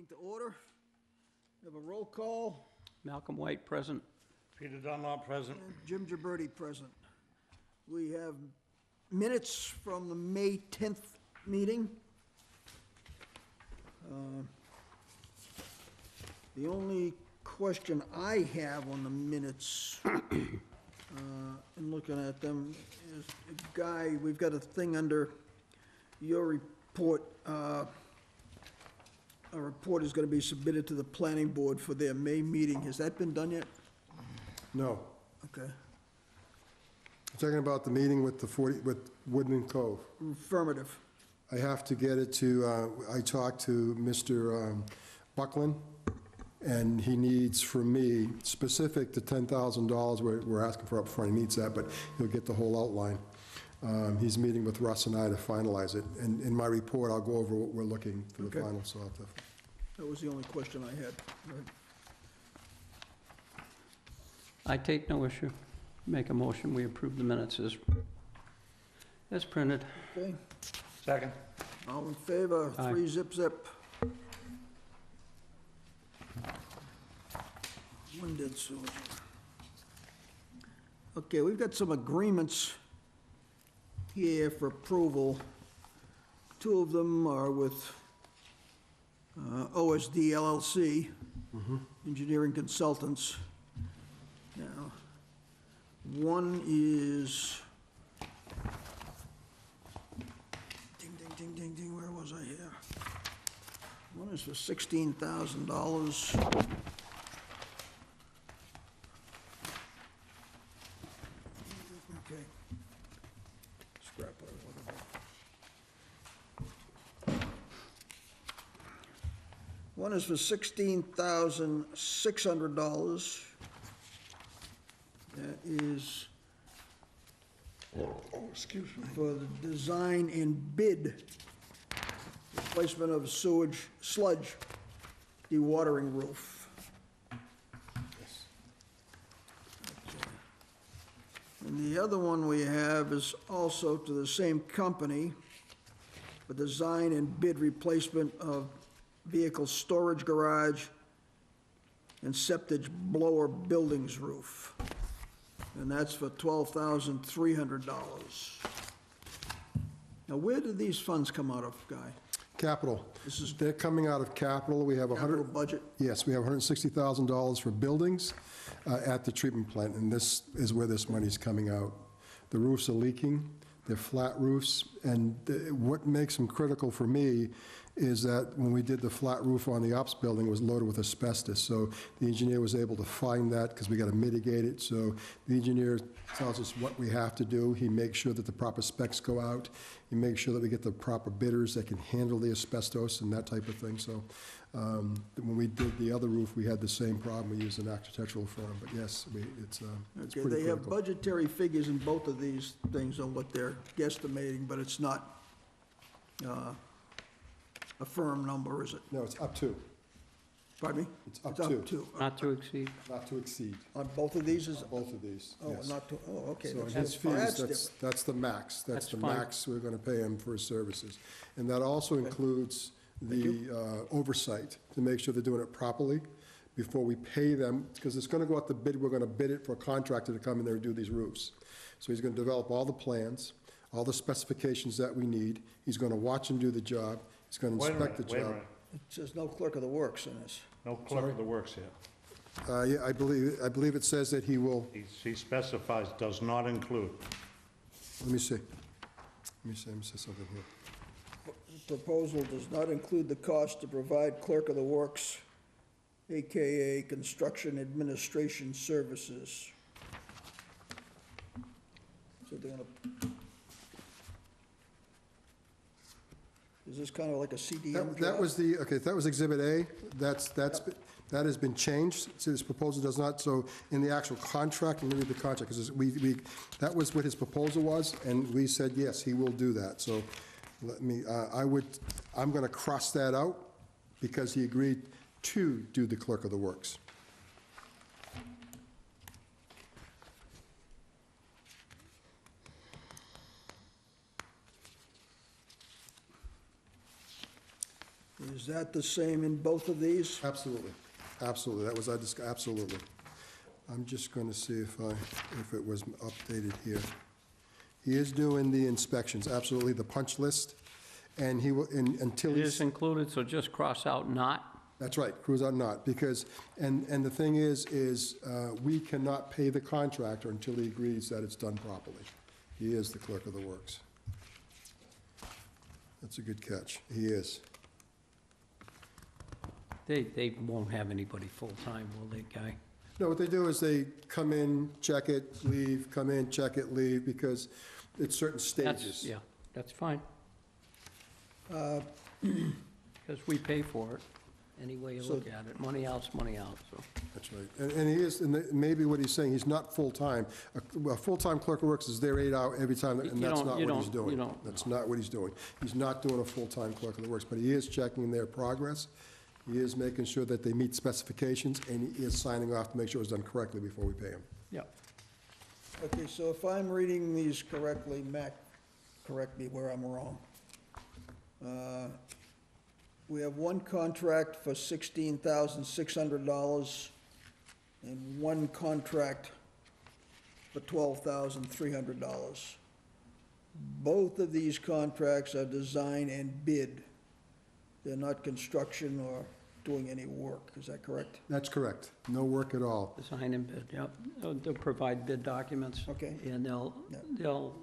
Meeting to order. We have a roll call. Malcolm White, present. Peter Dunlop, present. And Jim Gibberti present. We have minutes from the May 10th meeting. The only question I have on the minutes, in looking at them, is, Guy, we've got a thing under your report. A report is going to be submitted to the planning board for their May meeting. Has that been done yet? No. Okay. I'm talking about the meeting with with Woodman Cove. Affirmative. I have to get it to, I talked to Mr. Buckland, and he needs from me, specific to $10,000 we're asking for up front. He needs that, but he'll get the whole outline. He's meeting with Russ and I to finalize it. And in my report, I'll go over what we're looking for the Okay. final, so I'll have to. That was the only question I had. Right. I take no issue. Make a motion, we approve the minutes as printed. Okay, Second. all in favor? Aye. 3 zip zip. One dead soldier. Okay, we've got some agreements here for approval. 2 of them are with OSD LLC, Engineering Consultants. Now, one is, ding, ding, ding, ding, ding, where was I here? One is for $16,000. Okay. Scrap it, whatever. One is for $16,600. That is, excuse me, for the design and bid replacement of sludge dewatering roof. And the other one we have is also to the same company, for design and bid replacement of vehicle storage garage and septic blower buildings roof. And that's for $12,300. Now, where do these funds come out of, Guy? Capital. This is They're coming out of capital. We have capital budget? Yes, we have $160,000 for buildings at the treatment plant, and this is where this money's coming out. The roofs are leaking, they're flat roofs, and what makes them critical for me is that when we did the flat roof on the ops building, it was loaded with asbestos. So the engineer was able to find that because we got to mitigate it. So the engineer tells us what we have to do. He makes sure that the proper specs go out. He makes sure that we get the proper bidders that can handle the asbestos and that type of thing. So when we did the other roof, we had the same problem. We used an architectural firm. But yes, it's Okay, pretty they have critical. budgetary figures in both of these things on what they're guesstimating, but it's not a firm number, is it? No, it's up to, Pardon me? It's up to. Not to exceed. not to exceed. On both of these is, Both of these, oh, yes. not to, oh, okay. So that's- his fees, that's that's, different. that's the max. That's That's the fine. max we're gonna pay him for his services. And that also includes the oversight, to make sure they're doing it properly before we pay them, because it's gonna go out the bid, we're gonna bid it for a contractor to come in there and do these roofs. So he's gonna develop all the plans, all the specifications that we need. He's gonna watch him do the job. He's gonna Wait a inspect the minute, wait a job. minute. It says no clerk of the works in this. No clerk of the works here. Yeah, I believe it says that he will, He specifies does not include. let me see. Let me say something here. Proposal does not include the cost to provide clerk of the works, AKA construction administration services. So they're gonna, is this kind of like a CDM That job? was that was Exhibit A. That has been changed. See, this proposal does not, so in the actual contract, let me read the contract, because that was what his proposal was, and we said, yes, he will do that. So let me, I'm gonna cross that out, because he agreed to do the clerk of the works. Is Is that the same in both of these? Absolutely, absolutely, that was, absolutely. I'm just gonna see if it was updated here. He is doing the inspections, absolutely, the punch list, and he will, until It he's... is included, so just cross out not. That's right, cruise out not, because, and the thing is we cannot pay the contractor until he agrees that it's done properly. He is the clerk of the works. That's a good catch, he is. They won't have anybody full-time, will they, Guy? No, what they do is they come in, check it, leave, come in, check it, leave, because it's certain stages. Yeah, that's fine. Because we pay for it, any way you look at it. Money out's money out, so. That's right. And he is, and maybe what he's saying, he's not full-time. A full-time clerk of works is there 8 hours every time, and You that's don't- not you what he's don't- you doing. don't. That's not what he's doing. He's not doing a full-time clerk of the works, but he is checking their progress. He is making sure that they meet specifications, and he is signing off to make sure it's done correctly before we pay him. Yeah. Okay, so if I'm reading these correctly, Mac, correct me where I'm wrong. We have one contract for $16,600 and one contract for $12,300. Both of these contracts are design and bid. They're not construction or doing any work, is that correct? That's correct. No work at all. Design and bid, yep. They'll provide bid documents. Okay. And Yeah. they'll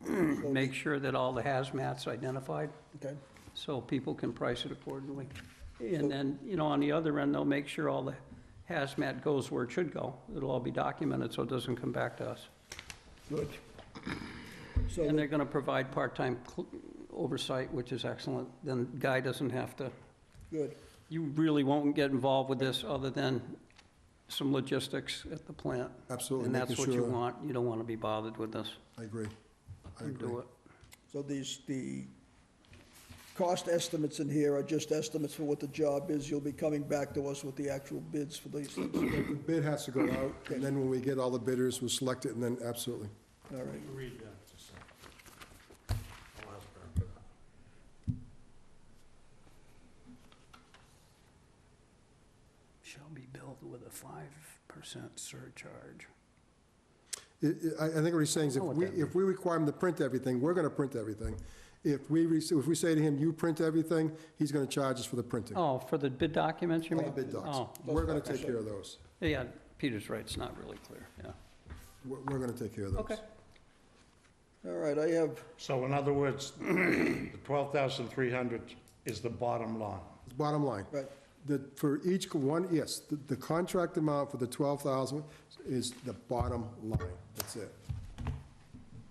make sure that all the hazmat's identified, Okay, so people can price it accordingly. And then, on the other end, they'll make sure all the hazmat goes where it should go. It'll all be documented, so it doesn't come back to us. good. So, And they're gonna provide part-time oversight, which is excellent. Then Guy doesn't have to, good. you really won't get involved with this other than some logistics at the plant. Absolutely, And that's making what you sure- want. You don't wanna be bothered with this. I agree. I You agree. do it. So the cost estimates in here are just estimates for what the job is. You'll be coming back to us with the actual bids for these things. The bid has to go out, and then when we get all the bidders, we'll select it, and then absolutely. All right. Read that just a second. I'll ask her after that. Shall be billed with a 5% surcharge. I think what he's saying is I know what that if we require him to print everything, we're gonna print everything. If we say to him, you print everything, he's gonna charge us for the printing. Oh, for the bid documents, you All mean? the bid docs. Oh, We're gonna take care of those. yeah, Peter's right, it's not really clear, yeah. We're gonna take care of those. Okay. All right, I have, So in other words, the 12,300 is the bottom line. Bottom line, right, for each one, yes, the contract amount for the 12,000 is the bottom line, that's it.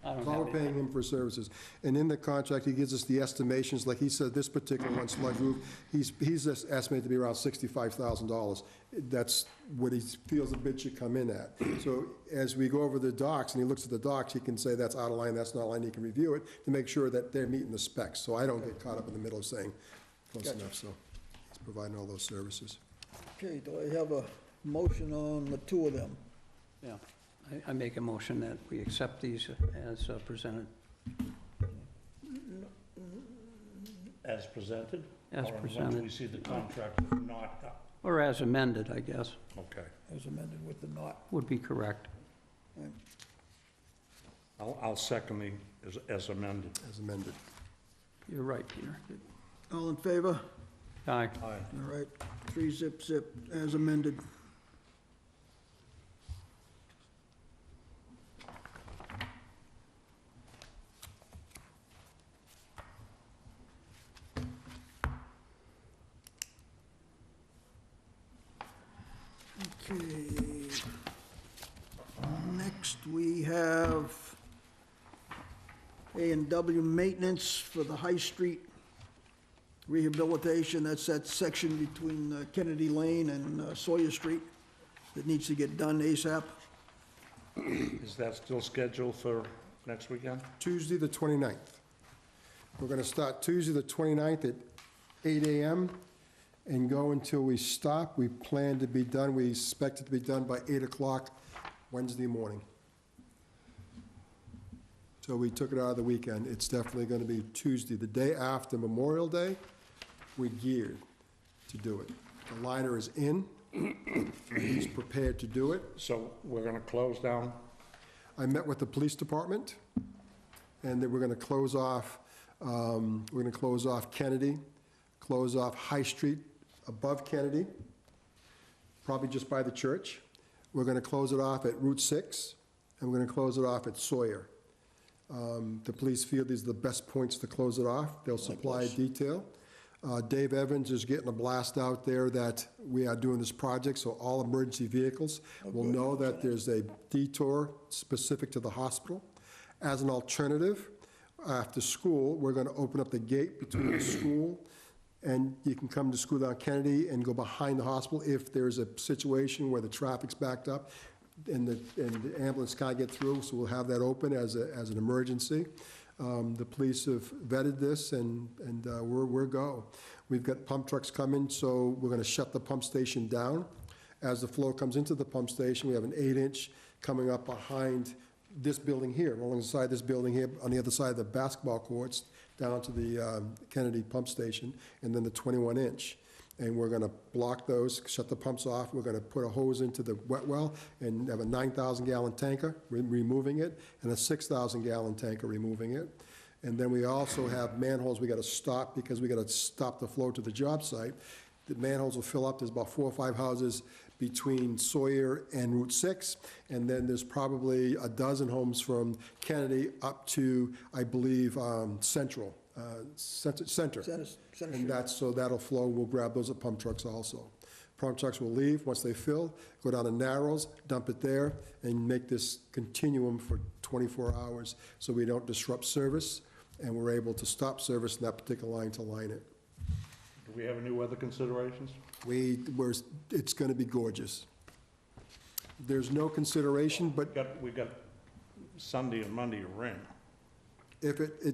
I don't All have we're paying him for services. And in the contract, he gives us the estimations, like he said, this particular one, sludge roof, he's just estimated to be around $65,000. That's what he feels the bid should come in at. So as we go over the docs, and he looks at the docs, he can say that's out of line, that's not line, he can review it to make sure that they're meeting the specs. So I don't get caught up in the middle of saying close Gotcha. enough, so he's providing all those services. okay, do I have a motion on the two of them? Yeah, I make a motion that we accept these as presented. As presented? As Or presented. once we see the contract not, Or as amended, I guess, okay. As amended with the not. would be correct. I'll second the, as amended. As amended. You're right, Peter. All in favor? Aye. Aye. All right, 3-zip, as amended. Okay. Next, we have A&W maintenance for the High Street rehabilitation. That's that section between Kennedy Lane and Sawyer Street that needs to get done ASAP. Is that still scheduled for next weekend? Tuesday, the 29th. We're gonna start Tuesday, the 29th at 8 AM and go until we stop. We plan to be done, we expect it to be done by 8 o'clock Wednesday morning. So we took it out of the weekend. It's definitely gonna be Tuesday, the day after Memorial Day, we're geared to do it. The liner is in, he's prepared to do it. So we're gonna close down? I met with the police department, and then we're gonna close off, Kennedy, close off High Street above Kennedy, probably just by the church. We're gonna close it off at Route 6, and we're gonna close it off at Sawyer. The police feel these are the best points to close it off. They'll supply detail. Dave Evans is getting a blast out there that we are doing this project, so all emergency vehicles will know that there's a detour specific to the hospital. As an alternative, after school, we're gonna open up the gate between the school, and you can come to school down Kennedy and go behind the hospital if there's a situation where the traffic's backed up and the ambulance can't get through, so we'll have that open as an emergency. The police have vetted this, and we're go. We've got pump trucks coming, so we're gonna shut the pump station down. As the flow comes into the pump station, we have an 8-inch coming up behind this building here, alongside this building here, on the other side of the basketball courts, down to the Kennedy pump station, and then the 21-inch. And we're gonna block those, shut the pumps off, we're gonna put a hose into the wet well, and have a 9,000-gallon tanker removing it, and a 6,000-gallon tanker removing it. And then we also have manholes we gotta stop, because we gotta stop the flow to the job site. The manholes will fill up, there's about 4 or 5 houses between Sawyer and Route 6, and then there's probably a dozen homes from Kennedy up to, I believe, Center. And so that'll flow, we'll grab those at pump trucks also. Pump trucks will leave, once they fill, go down to Narrows, dump it there, and make this continuum for 24 hours, so we don't disrupt service, and we're able to stop service in that particular line to line it. Do we have any weather considerations? It's gonna be gorgeous. There's no consideration, but We got Sunday and Monday rain.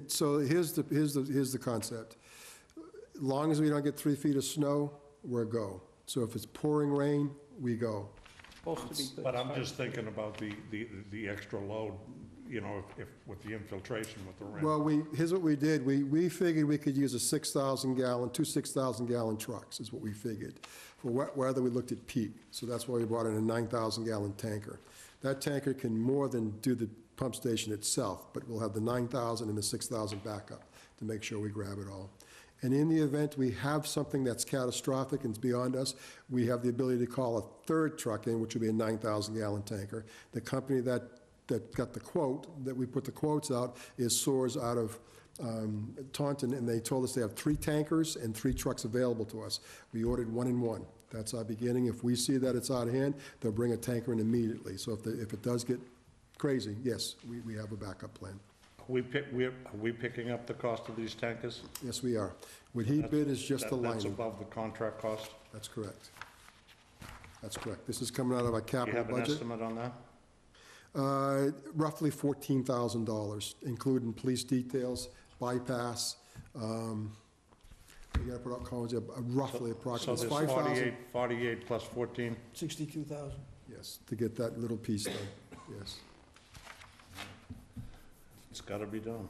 so here's the concept. As long as we don't get 3 feet of snow, we're go. So if it's pouring rain, we go. Supposed to be good. But I'm just thinking about the extra load, you know, if with the infiltration with the rain. Well, here's what we did. We figured we could use a 6,000-gallon, 2 6,000-gallon trucks is what we figured. For wet weather, we looked at peak. So that's why we brought in a 9,000-gallon tanker. That tanker can more than do the pump station itself, but we'll have the 9,000 and the 6,000 backup to make sure we grab it all. And in the event we have something that's catastrophic and it's beyond us, we have the ability to call a third truck in, which would be a 9,000-gallon tanker. The company that got the quote, that we put the quotes out, is Soars out of Taunton, and they told us they have 3 tankers and 3 trucks available to us. We ordered 1 and 1. That's our beginning. If we see that it's out of hand, they'll bring a tanker in immediately. So if it does get crazy, yes, we have a backup plan. Are we picking up the cost of these tankers? Yes, we are. What he bid is just the That's lining. above the contract cost? That's correct. That's correct. This is coming out of our Do you capital have an budget. estimate on that? Roughly $14,000, including police details, bypass. You gotta put out columns, roughly So approximately there's 5,000. 48 plus 14? 62,000. Yes, to get that little piece done, yes. It's gotta be done.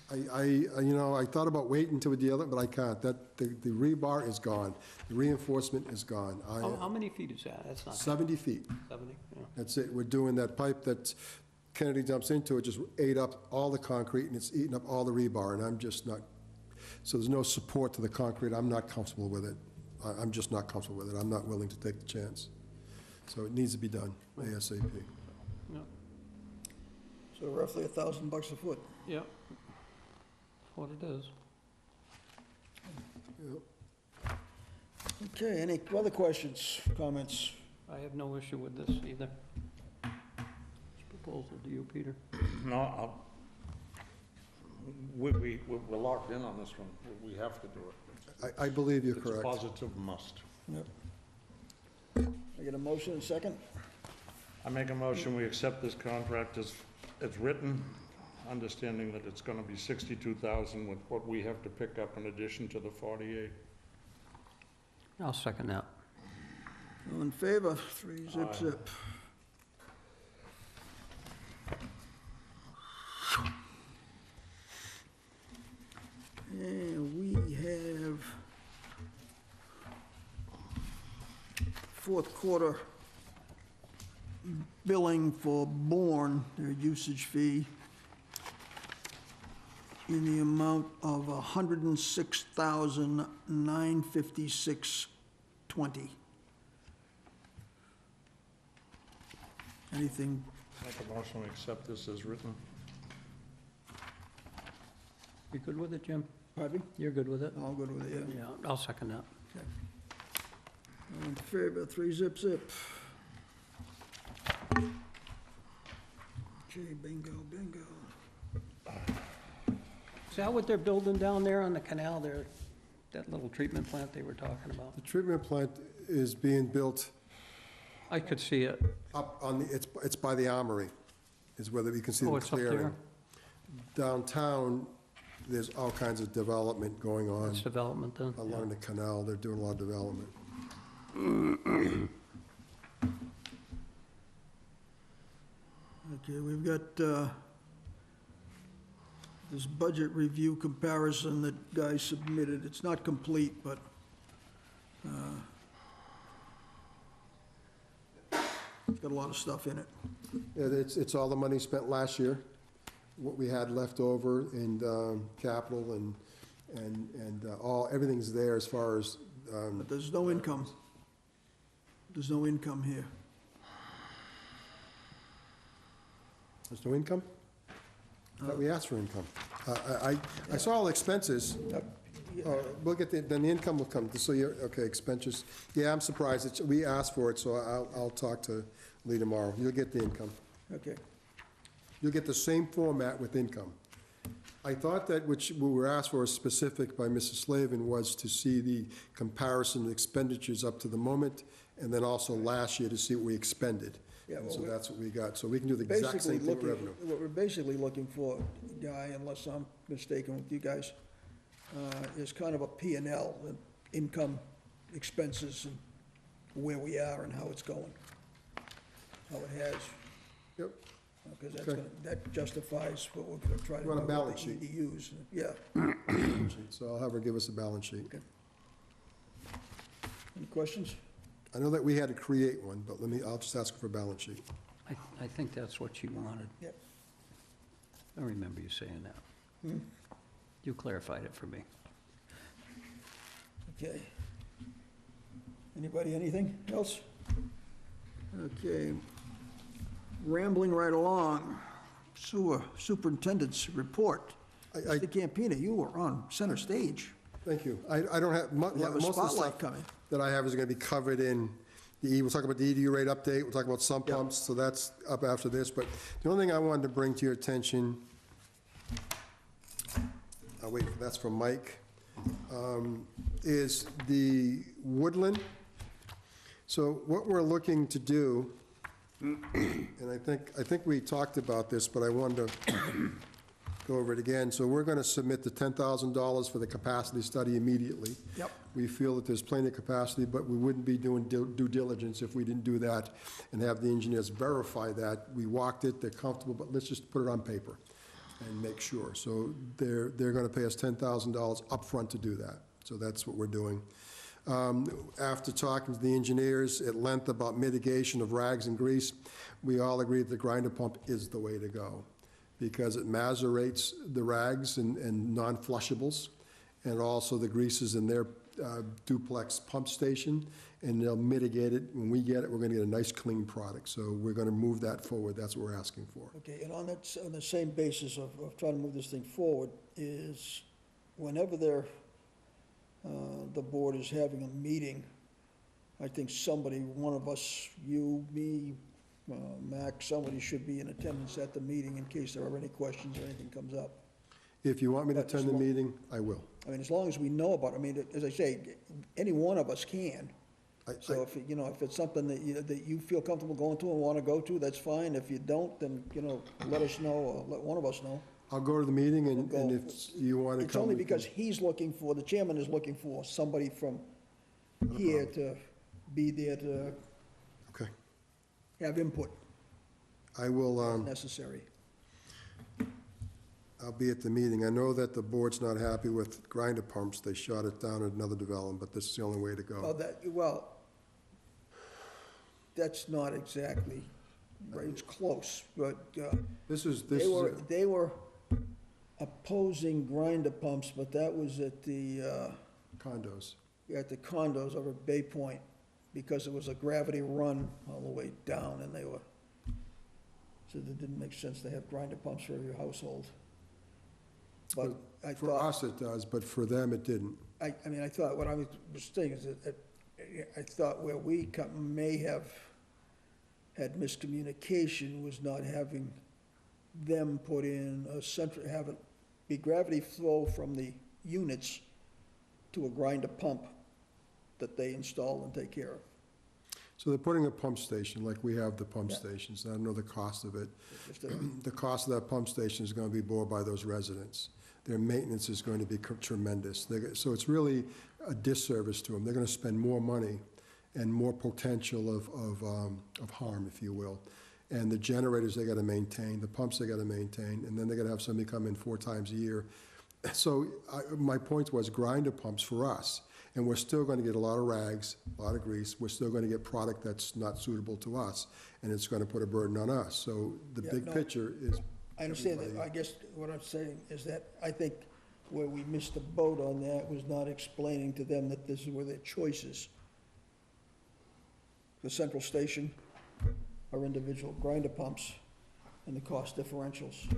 I thought about waiting until we deal it, but I can't. The rebar is gone. The reinforcement is gone. How many feet is that? That's not 70 feet. 70, yeah. That's it. We're doing that pipe that Kennedy dumps into, it just ate up all the concrete, and it's eaten up all the rebar, and I'm just not, so there's no support to the concrete. I'm not comfortable with it. I'm just not comfortable with it. I'm not willing to take the chance. So it needs to be done ASAP. Yeah, So roughly $1,000 a foot. yeah. What it is. Okay, any other questions, comments? I have no issue with this either. This proposal to you, Peter. No, we're locked in on this one. We have to do it. I believe you're It's a correct. positive must. Yep. I get a motion and second? I make a motion, we accept this contract as written, understanding that it's gonna be 62,000 with what we have to pick up in addition to the 48. I'll second that. All in favor? 3 zip Aye. zip. And we have fourth quarter billing for Bourne, their usage fee, in the amount of $106,956.20. Anything, Make a motion, we accept this as written. You good with it, Jim? pardon me? You're good with it? All good with it, yeah. Yeah, I'll second that. All in favor, 3-zip. Okay, bingo. Is that what they're building down there on the canal there? That little treatment plant they were talking about? The treatment plant is being built I could see it. up on the, it's by the Armory, is where you can see Oh, the it's up clearing. there? Downtown, there's all kinds of development going on It's development then? along the canal. They're doing a lot of development. Okay, we've got this budget review comparison that Guy submitted. It's not complete, but it's got a lot of stuff in it. Yeah, it's all the money spent last year, what we had left over in capital and everything's there as far as, But there's no income. There's no income here. there's no income? I thought we asked for income. I saw all expenses. We'll get then the income will come, so you're, okay, expenses. Yeah, I'm surprised, we asked for it, so I'll talk to Lee tomorrow. You'll get the income. Okay. You'll get the same format with income. I thought that which we were asked for specific by Mrs. Slavin was to see the comparison of expenditures up to the moment, and then also last year to see what we expended. Yeah, And well, so we're that's what we got, so we can do the exact Basically same thing with looking, revenue. what we're basically looking for, Guy, unless I'm mistaken with you guys, is kind of a P and L, income, expenses, and where we are and how it's going. How it has, Yep, because that's Okay. gonna, that justifies what we're gonna try to You do want a with balance the sheet? EDUs. Yeah. so I'll have her give us a balance sheet. Any questions? I know that we had to create one, but I'll just ask her for a balance sheet. I think that's what she wanted. Yep. I remember you saying that. You clarified it for me. Okay. Anybody, anything else? Okay. Rambling right along, sewer superintendent's report. I- Mr. Campina, you were on center stage. Thank you. I don't have, You have a most of the spotlight stuff coming. that I have is gonna be covered in we'll talk about the EDU rate update, we'll talk about sump Yep. pumps, so that's up after this, but the only thing I wanted to bring to your attention, that's from Mike, is the woodland. So what we're looking to do, and I think we talked about this, but I wanted to go over it again. So we're gonna submit the $10,000 for the capacity study immediately. Yep. We feel that there's plenty of capacity, but we wouldn't be doing due diligence if we didn't do that and have the engineers verify that. We walked it, they're comfortable, but let's just put it on paper and make sure. So they're gonna pay us $10,000 upfront to do that. So that's what we're doing. After talking to the engineers at length about mitigation of rags and grease, we all agree that the grinder pump is the way to go, because it macerates the rags and non-flushables, and also the greases in their duplex pump station, and they'll mitigate it. When we get it, we're gonna get a nice, clean product. So we're gonna move that forward. That's what we're asking for. Okay, and on the same basis of trying to move this thing forward is whenever the board is having a meeting, I think somebody, one of us, you, me, Mac, somebody should be in attendance at the meeting in case there are any questions or anything comes up. If you want me to But as attend the long- meeting, I will. I mean, as long as we know about it, I mean, as I say, any one of us can. I- So if, if it's something that you feel comfortable going to and want to go to, that's fine. If you don't, then, let us know, or let one of us know. I'll go to the meeting, and We'll go. if you want to come. It's only we can- because the chairman is looking for somebody from here to be there to Okay. have input I will, if necessary. I'll be at the meeting. I know that the board's not happy with grinder pumps. They shot it down at another development, but this is the only way to go. Well, that's not exactly, right, it's close, but, This is, they were opposing grinder pumps, but that was at the condos. condos over at Bay Point, because it was a gravity run all the way down, and they were, so it didn't make sense to have grinder pumps for every household. But I For thought, us it does, but for them it didn't. I mean, I thought, what I was saying is that, I thought where we may have had miscommunication was not having them put in a central, have it be gravity flow from the units to a grinder pump that they install and take care of. So they're putting a pump station, like we have the pump Yeah. stations. I don't know the cost of it. Just a- The cost of that pump station is going to be borne by those residents. Their maintenance is going to be tremendous. So it's really a disservice to them. They're going to spend more money and more potential of harm, if you will. And the generators they got to maintain, the pumps they got to maintain, and then they got to have somebody come in 4 times a year. So my point was grinder pumps for us, and we're still going to get a lot of rags, a lot of grease. We're still going to get product that's not suitable to us, and it's going to put a burden on us. So the Yeah, big no. picture is I understand that, I guess what I'm saying is that I think where we missed the boat on that was not explaining to them that this is where their choices. The central station, our individual grinder pumps, and the cost differentials.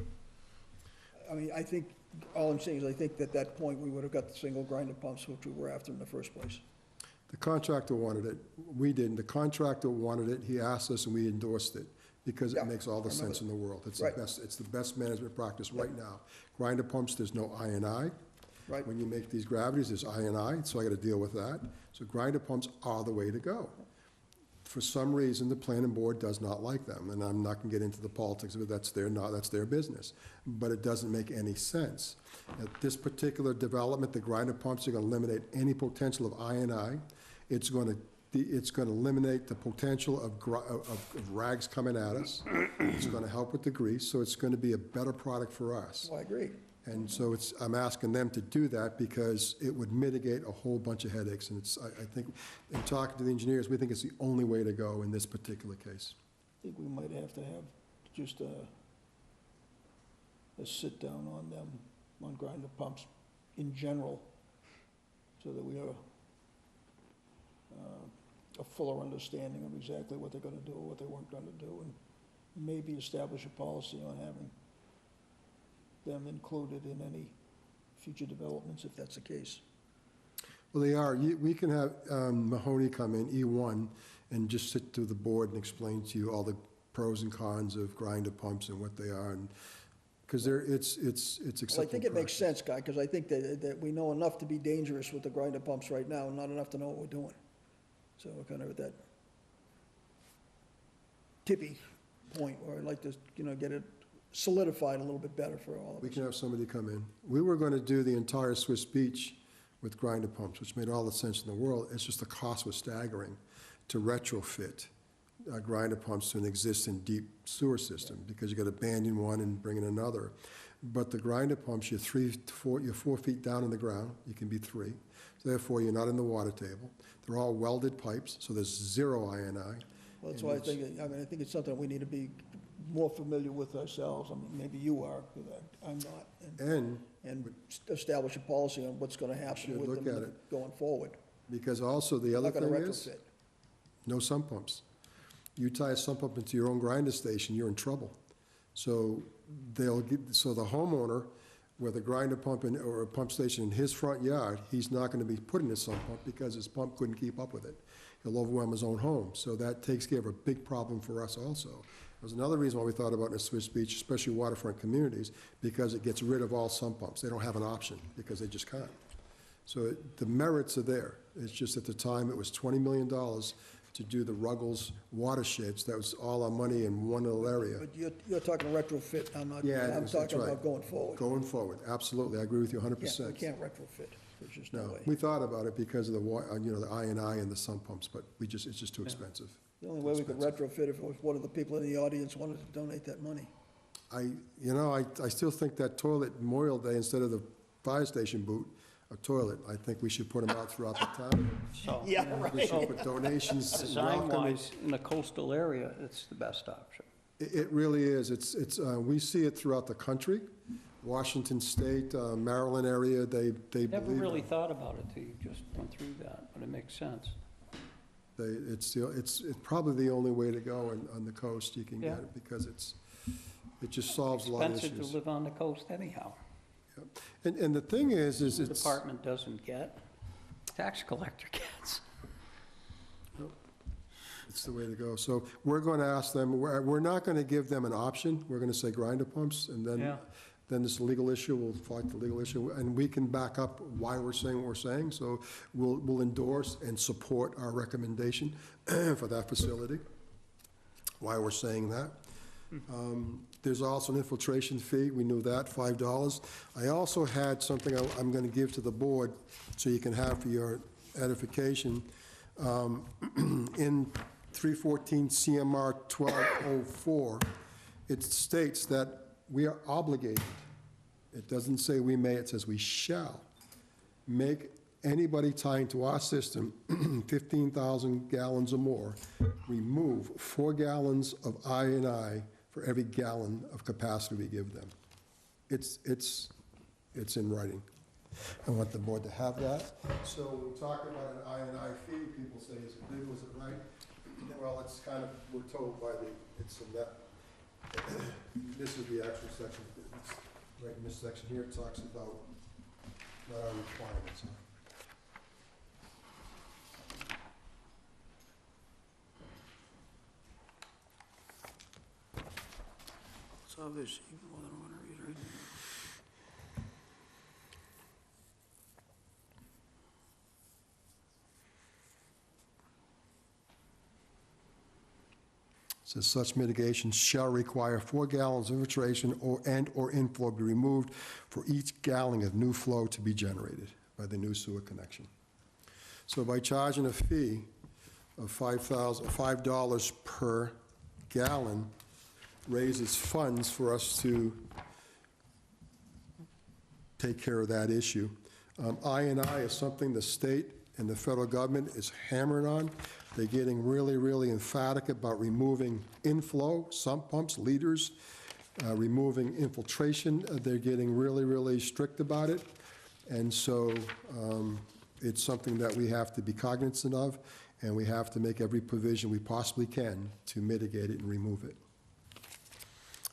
I mean, I think, all I'm saying is I think at that point, we would have got the single grinder pumps, which we were after in the first place. the contractor wanted it. We didn't. The contractor wanted it. He asked us, and we endorsed it because Yeah, it makes all the I remember sense in the world. It's the Right. best, it's the best management practice right now. Grinder pumps, there's no I&I. Right. When you make these gravities, there's I&I, so I got to deal with that. So grinder pumps are the way to go. For some reason, the planning board does not like them, and I'm not going to get into the politics of it. That's their business. But it doesn't make any sense. At this particular development, the grinder pumps are going to eliminate any potential of I&I. It's going to eliminate the potential of rags coming at us. It's going to help with the grease, so it's going to be a better product for us. Well, I agree. And so I'm asking them to do that because it would mitigate a whole bunch of headaches. And I think, in talking to the engineers, we think it's the only way to go in this particular case. I think we might have to have just a sit-down on them, on grinder pumps in general, so that we have a fuller understanding of exactly what they're gonna do, or what they weren't gonna do, and maybe establish a policy on having them included in any future developments, if that's the case. Well, they are. We can have Mahoney come in, E1, and just sit to the board and explain to you all the pros and cons of grinder pumps and what they are, and, because it's acceptable. Well, I think it makes practice. sense, Guy, because I think that we know enough to be dangerous with the grinder pumps right now, and not enough to know what we're doing. So we're kind of at that tippy point where I'd like to, get it solidified a little bit better for all of We us. can have somebody come in. We were going to do the entire Swiss Beach with grinder pumps, which made all the sense in the world. It's just the cost was staggering to retrofit grinder pumps to an existing deep sewer system, because you got to abandon one and bring in another. But the grinder pumps, you're 4 feet down in the ground. You can be 3. So therefore, you're not in the water table. They're all welded pipes, so there's zero I&I. Well, that's why I think it's something we need to be more familiar with ourselves. I mean, maybe you are, because I'm not. And establish a policy on what's gonna happen Should with look them at it. going forward. Because also the other Not gonna thing is, retrofit. no sump pumps. You tie a sump pump into your own grinder station, you're in trouble. So the homeowner with a grinder pump or a pump station in his front yard, he's not gonna be putting a sump pump because his pump couldn't keep up with it. He'll overwhelm his own home. So that takes care of a big problem for us also. There's another reason why we thought about it in Swiss Beach, especially waterfront communities, because it gets rid of all sump pumps. They don't have an option because they just can't. So the merits are there. It's just at the time, it was $20 million to do the Ruggles watersheds. That was all our money in one little area. But you're talking retrofit, I'm That's talking right. about going forward. Going forward, absolutely. I agree with you 100%. We can't retrofit, there's just no No, way. we thought about it because of the I&I and the sump pumps, but it's just too expensive. The only way we could retrofit if it was one of the people in the audience wanted to donate that money. I still think that toilet Memorial Day, instead of the fire station boot, a toilet. I think we should put them out throughout the town. So, Yeah, We should put donations. welcome. design-wise, in the coastal area, it's the best option. It really is. We see it throughout the country. Washington State, Maryland area, they Never believe. really thought about it till you just went through that, but it makes sense. It's probably the only way to go on the coast you can get Yeah. it, because it just solves a lot of Expensive to issues. live on the coast anyhow. And the thing is The it's, department doesn't get, tax collector gets. it's the way to go. So we're going to ask them, we're not going to give them an option. We're going to say grinder pumps, and Yeah. then this legal issue, we'll fight the legal issue, and we can back up why we're saying what we're saying. So we'll endorse and support our recommendation for that facility, why we're saying that. There's also an infiltration fee, we knew that, $5. I also had something I'm going to give to the board, so you can have for your edification. In 314 CMR 1204, it states that we are obligated, it doesn't say we may, it says we shall, make anybody tying to our system 15,000 gallons or more, remove 4 gallons of I&I for every gallon of capacity we give them. It's in writing. I want the board to have that. So when we talk about an I&I fee, people say, is it legal, is it right? Well, it's kind of, we're told by it's in that, this is the actual section, it's right in this section here, it talks about what our requirements are. So obviously, more than one read, right? Says such mitigation shall require 4 gallons of infiltration and/or inflow be removed for each gallon of new flow to be generated by the new sewer connection. So by charging a fee of $5 per gallon, raises funds for us to take care of that issue. I&I is something the state and the federal government is hammering on. They're getting really, really emphatic about removing inflow, sump pumps, leaders, removing infiltration. They're getting really, really strict about it. And so it's something that we have to be cognizant of, and we have to make every provision we possibly can to mitigate it and remove it.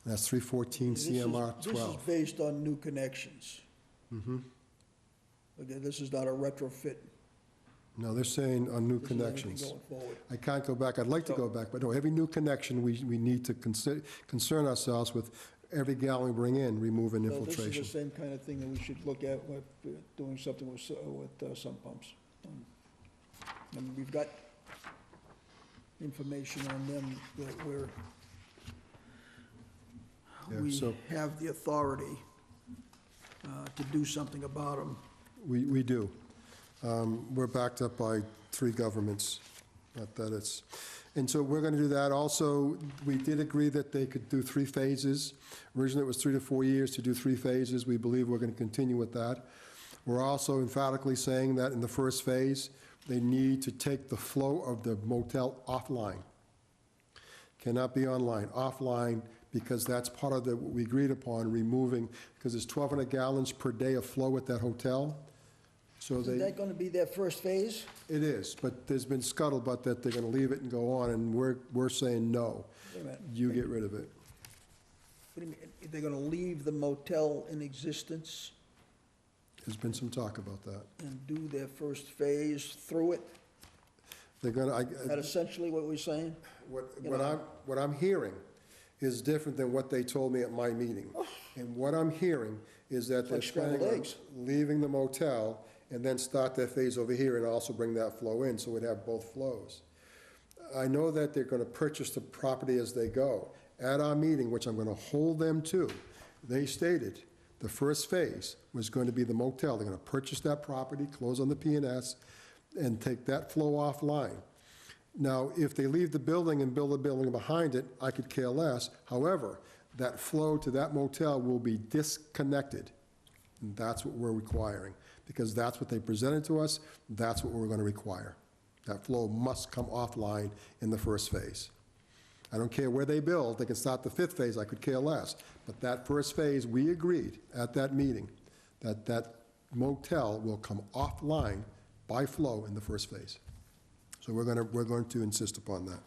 That's 314 CMR 12. This is based on new connections. Mm-hmm. Okay, this is not a retrofit. No, they're saying on new This is anything connections. going forward. I can't go back, I'd like to go back, but no, every new connection, we need to concern ourselves with every gallon we bring in, removing So this infiltration. is the same kind of thing that we should look at with doing something with sump pumps. And we've got information on them that Yeah, we so- have the authority to do something about them. We do. We're backed up by 3 governments, not that it's, and so we're gonna do that. Also, we did agree that they could do 3 phases. Originally, it was 3 to 4 years to do 3 phases. We believe we're gonna continue with that. We're also emphatically saying that in the first phase, they need to take the flow of the motel offline. Cannot be online, offline, because that's part of what we agreed upon, removing, because there's 1,200 gallons per day of flow at that hotel. So Isn't they, that gonna be their first phase? it is, but there's been scuttlebutt that they're gonna leave it and go on, and we're saying, no, Wait a minute. you get rid of it. What do you mean, they're gonna leave the motel in existence There's been some talk about that. and do their first phase through it? They're gonna, Is that essentially what we're saying? what I'm hearing is different than what they told me at my meeting. And what I'm hearing is that they're like scrambled planning on eggs. leaving the motel and then start their phase over here and also bring that flow in, so we'd have both flows. I know that they're gonna purchase the property as they go. At our meeting, which I'm gonna hold them to, they stated the first phase was going to be the motel. They're gonna purchase that property, close on the P&S, and take that flow offline. Now, if they leave the building and build a building behind it, I could care less. However, that flow to that motel will be disconnected. And that's what we're requiring, because that's what they presented to us, that's what we're going to require. That flow must come offline in the first phase. I don't care where they build, they can start the fifth phase, I could care less. But that first phase, we agreed at that meeting that that motel will come offline by flow in the first phase. So we're going to insist upon that.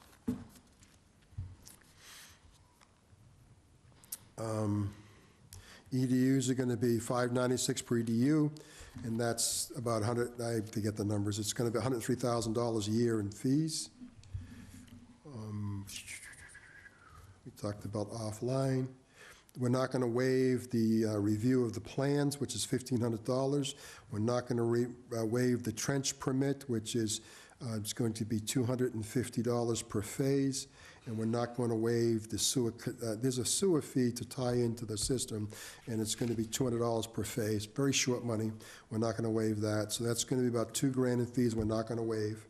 EDUs are going to be $596 per EDU, and that's about 100, I have to get the numbers, it's going to be $103,000 a year in fees. We talked about offline. We're not going to waive the review of the plans, which is $1,500. We're not going to waive the trench permit, which is it's going to be $250 per phase. And we're not going to waive the sewer, there's a sewer fee to tie into the system, and it's going to be $200 per phase. Very short money. We're not going to waive that. So that's going to be about $2,000 in fees we're not going to waive.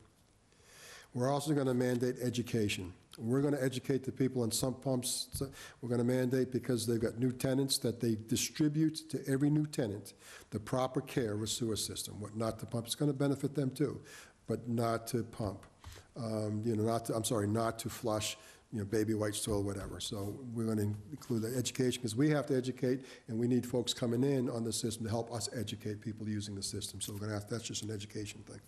We're also going to mandate education. We're going to educate the people on sump pumps. We're going to mandate, because they've got new tenants, that they distribute to every new tenant the proper care of a sewer system, what not to pump. It's going to benefit them too, but not to pump. Not to flush, baby wipes, toilet, whatever. So we're going to include the education, because we have to educate, and we need folks coming in on the system to help us educate people using the system. So we're going to ask, that's just an education thing.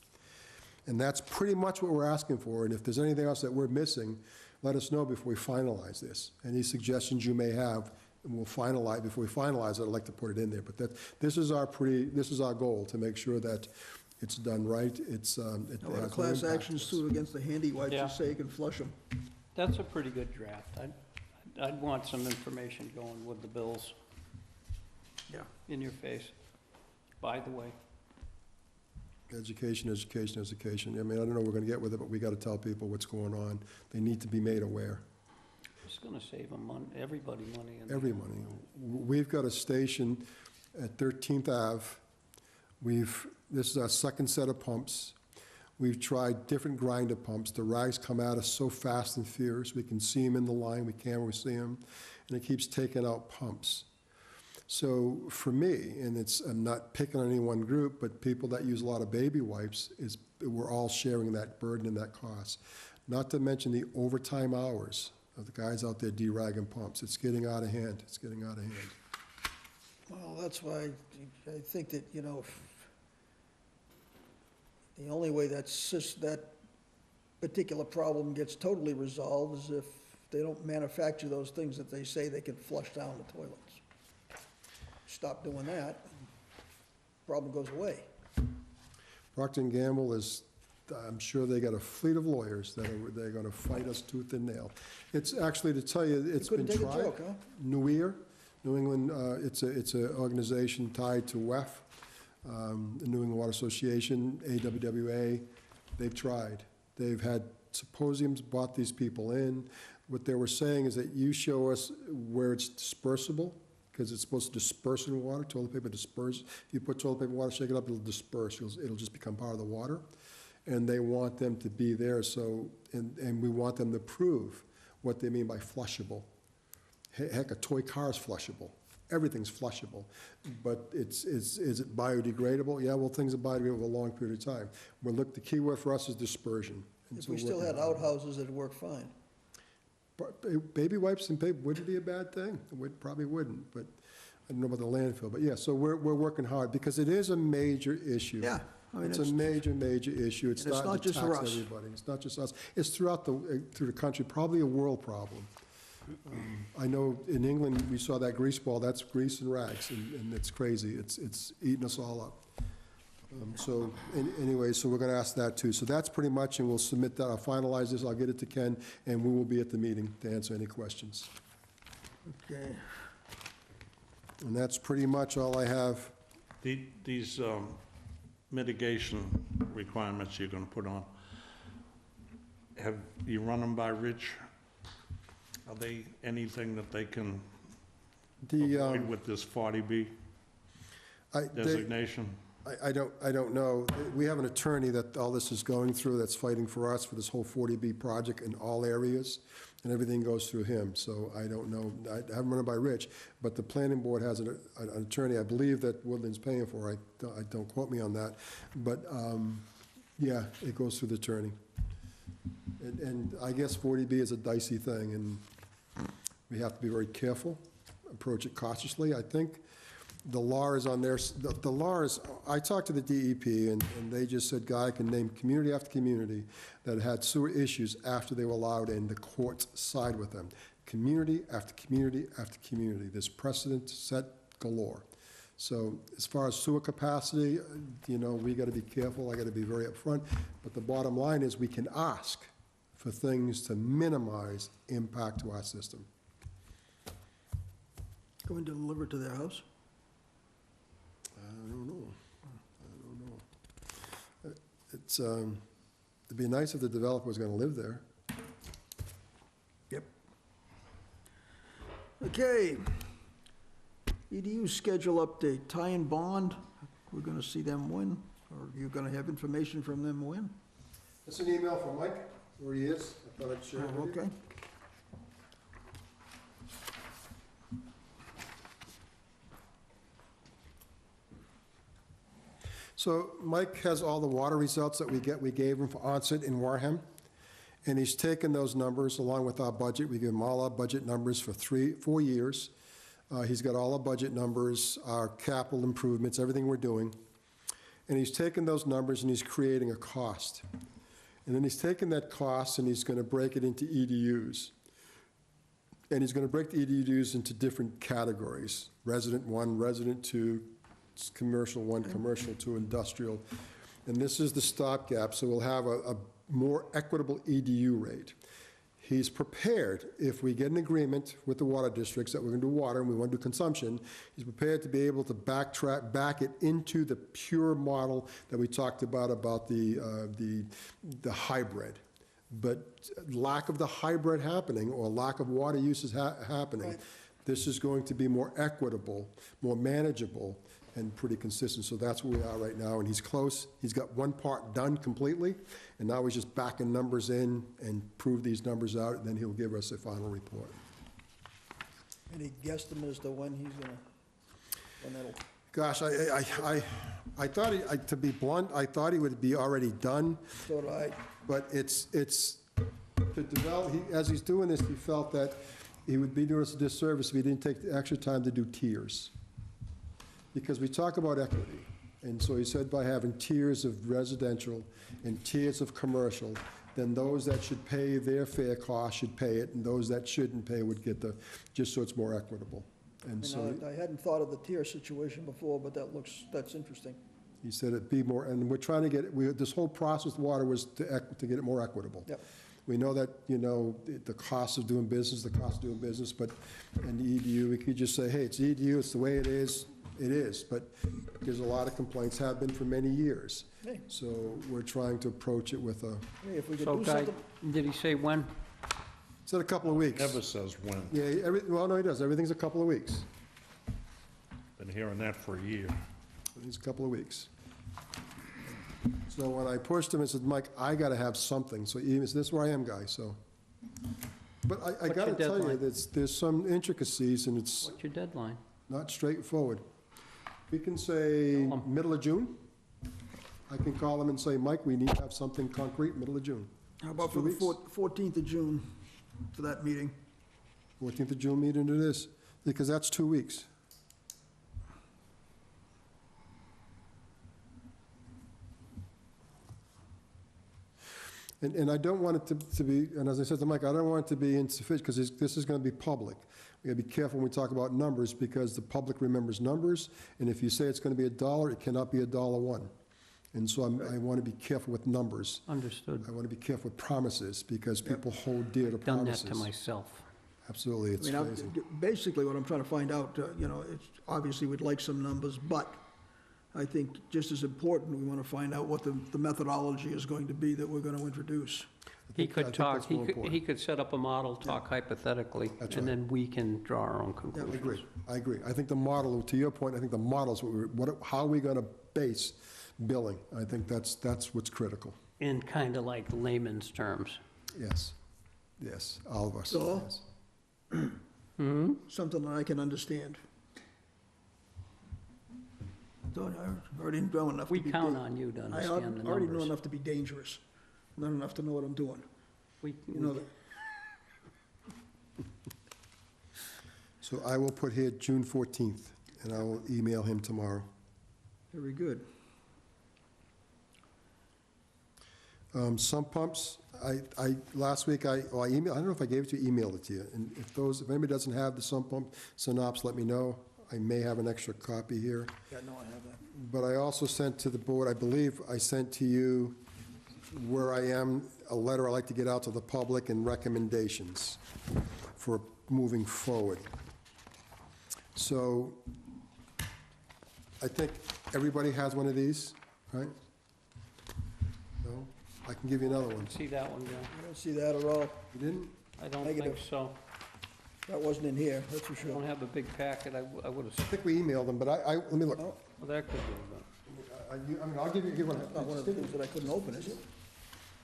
And that's pretty much what we're asking for. And if there's anything else that we're missing, let us know before we finalize this. Any suggestions you may have, and we'll finalize. Before we finalize it, I'd like to put it in there. But this is our goal, to make sure that it's done right. It's Now, a class action suit against the handy wipes, Yeah. you say you can flush them. That's a pretty good draft. I'd want some information going with the bills Yeah. in your face, by the way. Education. I mean, I don't know what we're going to get with it, but we got to tell people what's going on. They need to be made aware. It's going to save them everybody money. Every money. We've got a station at 13th Ave. This is our second set of pumps. We've tried different grinder pumps. The rags come at us so fast and fierce. We can see them in the line. We can't always see them. And it keeps taking out pumps. So for me, and I'm not picking on any one group, but people that use a lot of baby wipes, we're all sharing that burden and that cost. Not to mention the overtime hours of the guys out there deragging pumps. It's getting out of hand. It's getting out of hand. Well, that's why I think that, the only way that particular problem gets totally resolved is if they don't manufacture those things that they say they can flush down the toilets. Stop doing that, problem goes away. Procter & Gamble is, I'm sure they got a fleet of lawyers they're going to fight us tooth and nail. It's actually, to tell you, it's been tried. You couldn't take a joke, huh? New England, it's an organization tied to WEF, the New England Water Association, AWWA. They've tried. They've had symposiums, brought these people in. What they were saying is that you show us where it's dispersible, because it's supposed to disperse in water. Toilet paper disperses. If you put toilet paper in water, shake it up, it'll disperse. It'll just become part of the water. And they want them to be there, and we want them to prove what they mean by flushable. Heck, a toy car is flushable. Everything's flushable. But is it biodegradable? Yeah, well, things are biodegradable over a long period of time. The key word for us is dispersion. And If so we still had outhouses, it'd work fine. Baby wipes and paper wouldn't be a bad thing. It probably wouldn't, but I don't know about the landfill. But yeah, so we're working hard, because it is a major issue. Yeah. I mean, It's a major issue. It's and it's starting not to just for tax us. everybody. It's not just us. It's through the country, probably a world problem. I know in England, we saw that grease ball, that's grease and rags, and it's crazy. It's eating us all up. Anyway, so we're going to ask that too. So that's pretty much, and we'll submit that. I'll finalize this, I'll get it to Ken, and we will be at the meeting to answer any questions. Okay. And that's pretty much all I have. These mitigation requirements you're gonna put on, have you run them by Rich? Are they anything that they can avoid with this 40B designation? I don't know. We have an attorney that all this is going through, that's fighting for us for this whole 40B project in all areas, and everything goes through him, so I don't know. I haven't run it by Rich, but the planning board has an attorney, I believe, that Woodland's paying for. I don't quote me on that, but, yeah, it goes through the attorney. And I guess 40B is a dicey thing, and we have to be very careful, approach it cautiously, I think. The law is on their, the law is, I talked to the DEP, and they just said, Guy can name community after community that had sewer issues after they were allowed in, the courts side with them. Community after community after community. There's precedent set galore. So as far as sewer capacity, you know, we got to be careful, I got to be very upfront, but the bottom line is we can ask for things to minimize impact to our system. Going to deliver to their house? I don't know. It's, it'd be nice if the developer was gonna live there. Yep. Okay. EDU schedule update, Ty and Bond, we're gonna see them when? Or are you gonna have information from them when? It's an email from Mike, where he is. I thought I'd share it Oh, with you. okay. So Mike has all the water results that we gave him for onset in Wareham, and he's taken those numbers along with our budget. We give him all our budget numbers for 4 years. He's got all our budget numbers, our capital improvements, everything we're doing. And he's taken those numbers and he's creating a cost. And then he's taken that cost and he's gonna break it into EDUs. And he's gonna break the EDUs into different categories: resident 1, resident 2, commercial 1, commercial 2, industrial. And this is the stopgap, so we'll have a more equitable EDU rate. He's prepared, if we get an agreement with the water districts that we're gonna do water and we wanna do consumption, he's prepared to be able to back it into the pure model that we talked about the hybrid. But lack of the hybrid happening, or lack of water uses happening, this is going to be more equitable, more manageable, and pretty consistent. So that's where we are right now, and he's close. He's got one part done completely, and now he's just backing numbers in and prove these numbers out, and then he'll give us a final report. Any guesstimate as to when he's gonna, when that'll, Gosh, I thought, to be blunt, I thought he would be already done, so do I. but it's to develop, as he's doing this, he felt that he would be doing us a disservice if he didn't take the extra time to do tiers. Because we talk about equity, and so he said by having tiers of residential and tiers of commercial, then those that should pay their fair cost should pay it, and those that shouldn't pay would get the, just so it's more equitable. And so I hadn't thought of the tier situation before, but that's interesting. he said it'd be more, and we're trying to get, this whole process with water was to get it more equitable. Yep. We know that, you know, the cost of doing business, but in the EDU, we could just say, hey, it's EDU, it's the way it is, but there's a lot of complaints, have been for many years. Hey. So we're trying to approach it with a, Hey, if we could So do Guy, something, did he say when? it's in a couple of weeks. Never says when. Yeah, well, no, he does, everything's a couple of weeks. Been hearing that for a year. Everything's a couple of weeks. So when I pushed him and said, Mike, I gotta have something, so he said, this is where I am, Guy, so. But I What's gotta your tell you, deadline? there's some intricacies, and it's What's your deadline? not straightforward. We can say Tell 'em. middle of June. I can call him and say, Mike, we need to have something concrete, middle of June. how about for 2 the weeks? 14th of June, for that meeting? 14th of June meeting it is, because that's 2 weeks. And I don't want it to be, and as I said to Mike, I don't want it to be insufficient, because this is gonna be public. We gotta be careful when we talk about numbers, because the public remembers numbers, and if you say it's gonna be $1, it cannot be $1. And so I wanna be careful with numbers. Understood. I wanna be careful with promises, because people hold dear to Done that promises. to myself. Absolutely, it's I mean, crazy. basically, what I'm trying to find out, you know, it's, obviously, we'd like some numbers, but I think just as important, we want to find out what the methodology is going to be that we're going to introduce. He I could think talk, that's more important. he could set up a model, talk hypothetically, That's and right. then we can draw our own I conclusions. agree, I agree. I think the model, to your point, I think the model is how are we going to base billing? I think that's what's critical. In kind of like layman's terms. Yes, yes, all of us. So- yes. Something that I can understand. So I already know enough to We be. count on you to I understand the already know numbers. enough to be dangerous, not enough to know what I'm doing. We- You know that. So I will put here June 14th, and I will email him tomorrow. Very good. Sump pumps, last week, I emailed, I don't know if I gave it to you, emailed it to you. And if anybody doesn't have the sump pump synopsis, let me know. I may have an extra copy here. Yeah, no, I have that. But I also sent to the board, I believe I sent to you where I am, a letter I like to get out to the public and recommendations for moving forward. So I think everybody has one of these, right? No? I can give you another one. See that one, John? I don't see that at all. You didn't? I don't think Negative. so. That wasn't in here, that's for I don't sure. have a big packet, I would I have, think we emailed them, but let me look. Oh, well, that could be, I mean, I'll give you one. not one of the things that I couldn't open, is it?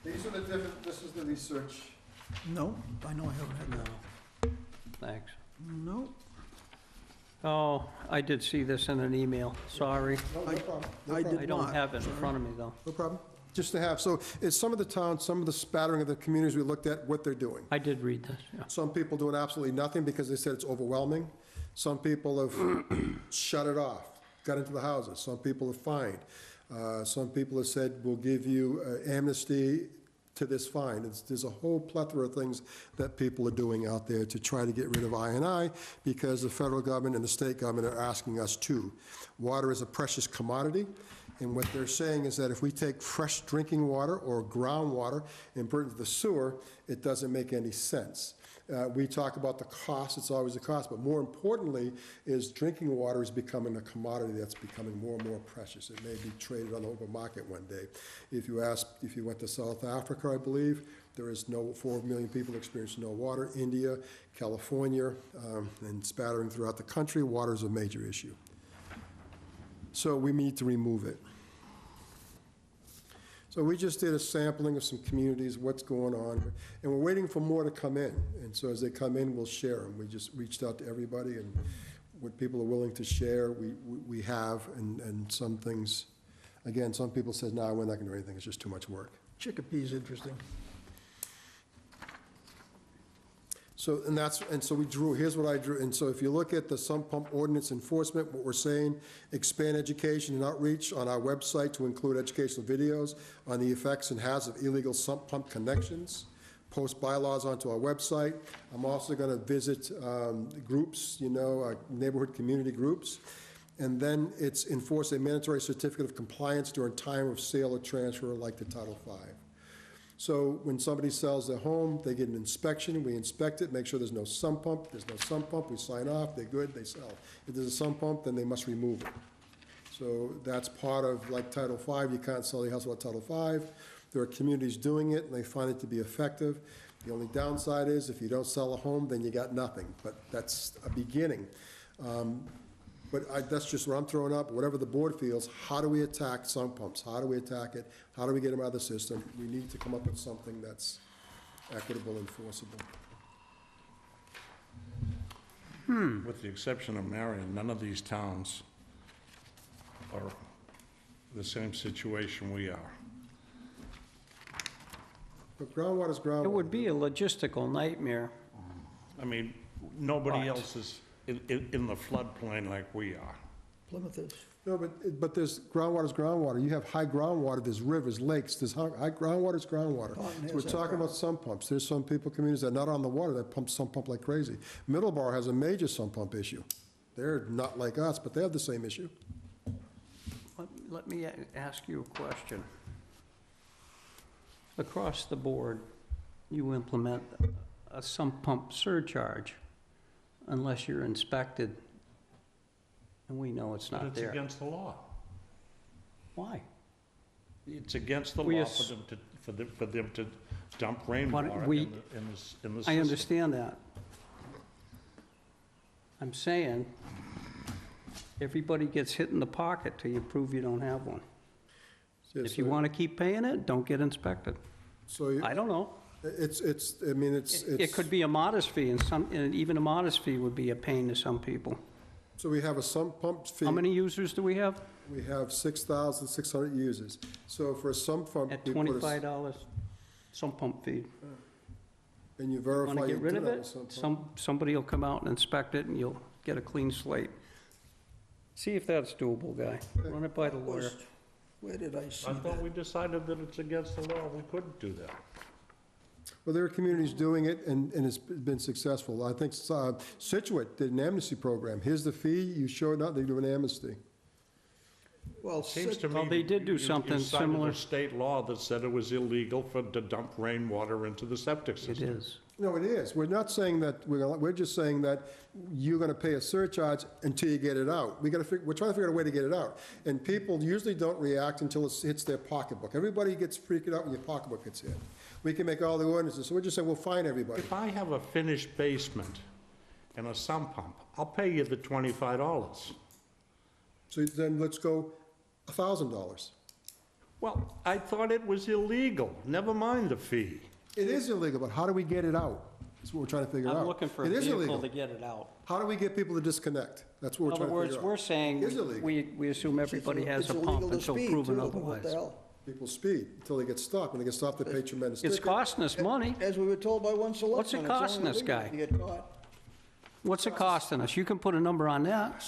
These are the different, this is the research. No, I know I haven't had that. but, thanks. No, Oh, I did see this in an email, sorry. No problem. No I problem. I don't not, have it in sorry. front of me, though. No problem. Just to have, so it's some of the towns, some of the spattering of the communities we looked at, what they're doing. I did read this, yeah. Some people doing absolutely nothing because they said it's overwhelming. Some people have shut it off, got into the houses. Some people have fined. Some people have said, we'll give you amnesty to this fine. There's a whole plethora of things that people are doing out there to try to get rid of I&I because the federal government and the state government are asking us to. Water is a precious commodity. And what they're saying is that if we take fresh drinking water or groundwater and put it into the sewer, it doesn't make any sense. We talk about the cost, it's always a cost, but more importantly is drinking water is becoming a commodity that's becoming more and more precious. It may be traded on the open market one day. If you went to South Africa, I believe, there is 4 million people experience no water. India, California, and spattering throughout the country, water is a major issue. So we need to remove it. So we just did a sampling of some communities, what's going on, and we're waiting for more to come in. And so as they come in, we'll share them. We just reached out to everybody, and what people are willing to share, we have, and some things, again, some people said, no, we're not gonna do anything, it's just too much work. Chickpea's interesting. So, so we drew, here's what I drew, and so if you look at the sump pump ordinance enforcement, what we're saying, expand education and outreach on our website to include educational videos on the effects and hazards of illegal sump pump connections, post bylaws onto our website. I'm also gonna visit groups, neighborhood community groups, and then it's enforce a mandatory certificate of compliance during time of sale or transfer like the Title V. So when somebody sells their home, they get an inspection, we inspect it, make sure there's no sump pump. There's no sump pump, we sign off, they're good, they sell. If there's a sump pump, then they must remove it. So that's part of, like Title V, you can't sell your house without Title V. There are communities doing it, and they find it to be effective. The only downside is if you don't sell a home, then you got nothing, but that's a beginning. But that's just what I'm throwing up, whatever the board feels, how do we attack sump pumps? How do we attack it? How do we get them out of the system? We need to come up with something that's equitable and enforceable. With the exception of Marion, none of these towns are the same situation we are. But groundwater's groundwater. It would be a logistical nightmare. I mean, nobody Right. else is in the floodplain like we are. Plymouth is. No, but there's, groundwater's groundwater. You have high groundwater, there's rivers, lakes, there's high groundwater's groundwater. Taunton So we're has that talking about sump pumps. There's some people, communities that are not on the water that pump sump pump like crazy. Middleborough has a major sump pump issue. They're not like us, but they have the same issue. Let me ask you a question. Across the board, you implement a sump pump surcharge unless you're inspected, and we know it's But not it's there. against the law. Why? It's against the We law ass- for them to dump rainwater we- in the system. I understand that. I'm saying, everybody gets hit in the pocket till you prove you don't have one. If you want to keep paying it, don't get inspected. So you- I don't know. I mean, It could be a modest fee, and even a modest fee would be a pain to some people. So we have a sump pump fee. How many users do we have? We have 6,600 users. So for a sump pump. At we put a- $25, some pump fee. And you Want verify to you get rid do of have a it? sump pump. Somebody will come out and inspect it, and you'll get a clean slate. See if that's doable, guy. Run it by the lawyer. Where did I see I that? thought we decided that it's against the law, we couldn't do that. Well, there are communities doing it, and it's been successful. I think Situate did an amnesty program. Here's the fee, you show it up, they do an amnesty. Well, Seems to me. Well, they did do you something cited similar. a state law that said it was illegal to dump rainwater into the septic It system. is. No, it is. We're not saying that, we're just saying that you're gonna pay a surcharge until you get it out. We're trying to figure out a way to get it out. And people usually don't react until it hits their pocketbook. Everybody gets freaked out when your pocketbook gets hit. We can make all the ordinances, so we're just saying, we'll fine everybody. If I have a finished basement and a sump pump, I'll pay you the $25. So then let's go $1,000. Well, I thought it was illegal, never mind the fee. It is illegal, but how do we get it out? That's what we're trying to figure out. I'm looking for a It is vehicle illegal. to get it out. How do we get people to disconnect? That's what In we're other trying to words, figure out. we're saying, It is illegal. we assume everybody has a pump until proven otherwise. What the hell? People speed until they get stopped. When they get stopped, they pay tremendous It's ticket. costing us money. As we were told by one selectman. What's it it's costing only us, illegal guy? if you get caught. What's it costing us? You can put a number on that.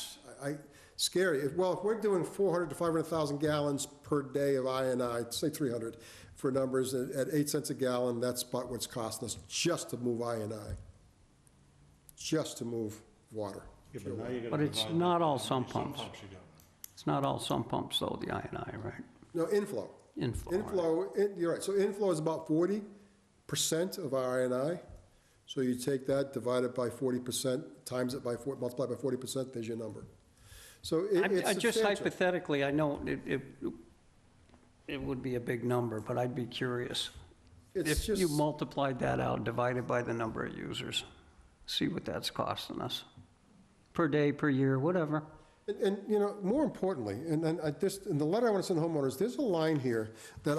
Scary. If we're doing 400 to 500,000 gallons per day of I&I, say 300 for numbers, at 8 cents a gallon, that's about what's costing us just to move I&I. Just to move water. Yeah, but now you're gonna But it's divide not that all by how sump many pumps. you got. It's not all sump pumps, though, the I&I, right? No, inflow. Inflow. You're right. So inflow is about 40% of our I&I. So you take that, divide it by 40%, times it by 4, multiply by 40%, there's your number. So it's I just substantial. hypothetically, I know it would be a big number, but I'd be curious. It's If just- you multiplied that out, divided by the number of users, see what that's costing us. Per day, per year, whatever. And, you know, more importantly, and in the letter I want to send homeowners, there's a line here that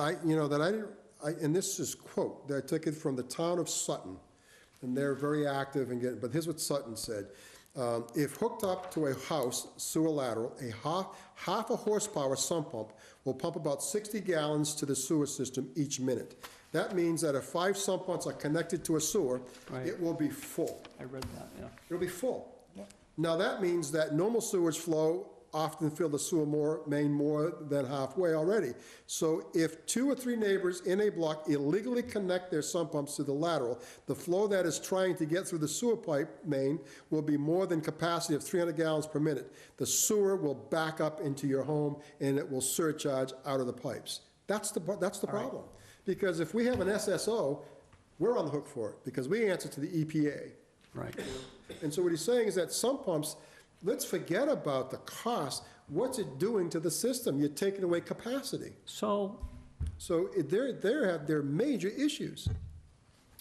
and this is quote, that I took it from the town of Sutton, and they're very active and but here's what Sutton said. If hooked up to a house sewer lateral, half a horsepower sump pump will pump about 60 gallons to the sewer system each minute. That means that if 5 sump pumps are connected to a sewer, Right. it will be full. I read that, yeah. It'll be full. Now, that means that normal sewage flow often fill the sewer main more than halfway already. So if 2 or 3 neighbors in a block illegally connect their sump pumps to the lateral, the flow that is trying to get through the sewer pipe main will be more than capacity of 300 gallons per minute. The sewer will back up into your home, and it will surcharge out of the pipes. That's the problem. Because if we have an SSO, we're on the hook for it, because we answer to the EPA. Right. And so what he's saying is that sump pumps, let's forget about the cost. What's it doing to the system? You're taking away capacity. So, So they're major issues.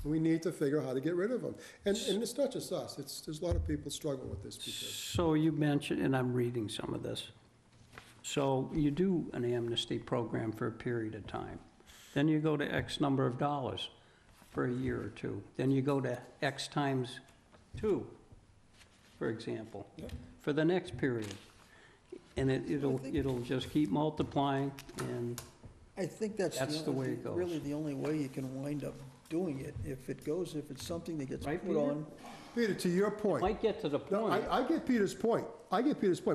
We need to figure out how to get rid of them. And it's not just us. There's a lot of people struggling with this because. so you mentioned, and I'm reading some of this. So you do an amnesty program for a period of time. Then you go to X number of dollars for a year or two. Then you go to X times 2, for example, for the next period. And it'll just keep multiplying, and I think that's That's the way it goes. really the only way you can wind up doing it. If it's something that gets Right, put Peter? on. Peter, to your point. might get to the No, point. I get Peter's point.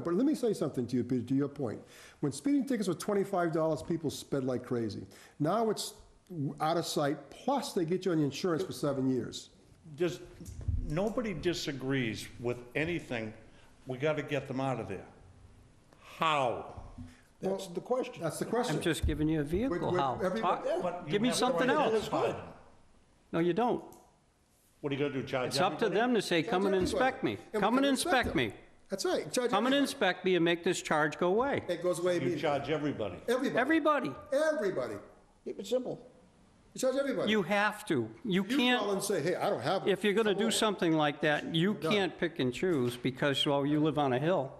But let me say something to you, Peter, to your point. When speeding tickets were $25, people sped like crazy. Now it's out of sight, plus they get you on the insurance for 7 years. Nobody disagrees with anything, we gotta get them out of there. How? That's the question. That's the question. I'm just giving you a vehicle, With how? everybody- Talk- But you Give me have the something right to else. decide. No, you don't. What are you gonna do, charge It's up to everybody? them to say, come and Charge inspect me. everybody. And we Come and can inspect them. me. That's right. Charge Come and everybody. inspect me and make this charge go away. It goes away You immediately. charge everybody. Everybody. Everybody. Everybody. Keep it simple. You charge everybody. You have to. You You can't. call and say, hey, I don't have it. If you're gonna Come do on. something like that, you Done. can't pick and choose because, well, you live on a hill.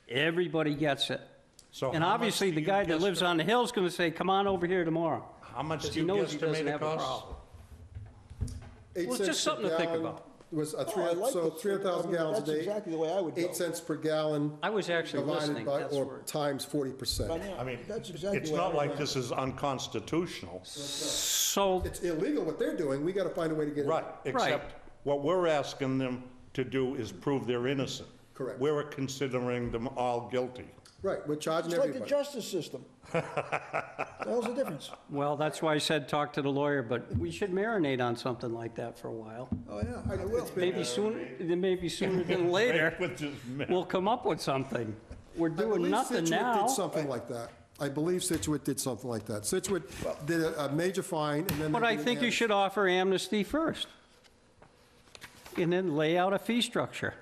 Everybody gets it. So And how much obviously, do the you guy that guess lives on the hill is gonna say, come on over here tomorrow. How much Because do he you knows he doesn't guesstimate it have a costs? problem. 8 Well, it's cents just per something to think gallon about. Was Oh, I like so the- 300,000 gallons a That's day. exactly the way I would go. 8 cents per gallon I was actually divided listening, by, that's or where, times 40%. I mean, That's exactly it's what I not like would this is unconstitutional. so, It's illegal what they're doing, we gotta find a way to get it. Right, except what we're asking them to do is prove they're innocent. Correct. We're considering them all guilty. Right, we're charging It's like the everybody. justice system. The hell's the difference? well, that's why I said talk to the lawyer, but we should marinate on something like that for a while. Oh, yeah, I will. Maybe sooner than later, With this man. we'll come up with something. We're I doing believe nothing Situate now. did something like that. I believe Situate did something like that. Situate did a major fine, and then. But they I did think you an- should offer amnesty first. And then lay out a fee structure.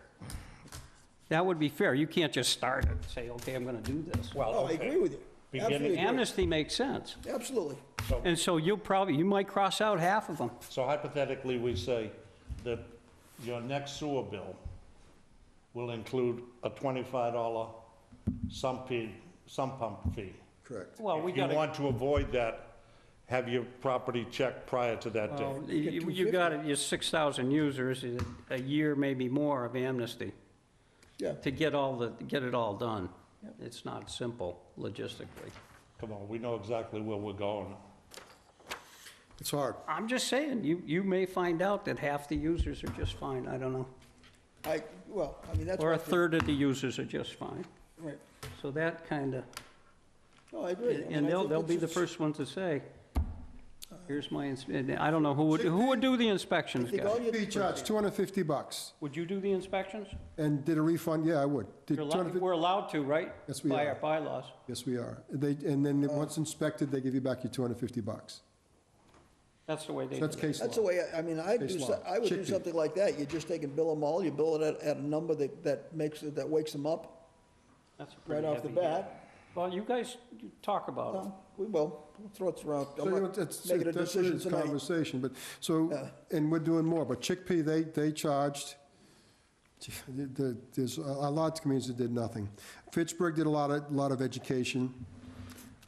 That would be fair. You can't just start it and say, okay, I'm gonna do this. Well, Oh, I okay. agree with you. Beginning- Absolutely agree. Amnesty makes sense. Absolutely. And so you might cross out half of them. So hypothetically, we say that your next sewer bill will include a $25 sump pump fee. Correct. Well, we If you gotta, want to avoid that, have your property checked prior to that well, date. you got it, your 6,000 users, a year, maybe more of amnesty Yeah. to get it all done. It's not simple logistically. Come on, we know exactly where we're going. It's hard. I'm just saying, you may find out that half the users are just fine, I don't know. Well, I mean, that's. Or a what I think. third of the users are just fine. Right. So that kind of, No, I agree. I mean, and I they'll think be the it's- first ones to say, here's my, I don't know, who would do the inspections, I think all guys? you- Fee charge, $250, Would you do the inspections? and did a refund, yeah, I would. Did You're allowed, 250 we're allowed to, right? Yes, we By are. our bylaws. Yes, we are. And then, once inspected, they give you back your $250. That's the way they do That's it. case law. That's the way, I mean, I Case law. I would do Chickpea. something like that. You just take and bill them all, you bill it at a number that makes it, that wakes them up That's a right pretty off the heavy hit. bat. Well, you guys talk about it. No, we will. We'll throw it around. So, I'm you know, not that's making a that's decision this tonight. conversation, but, so, and we're doing more, but Chickpea, they charged, there's a lot of communities that did nothing. Fitchburg did a lot of education.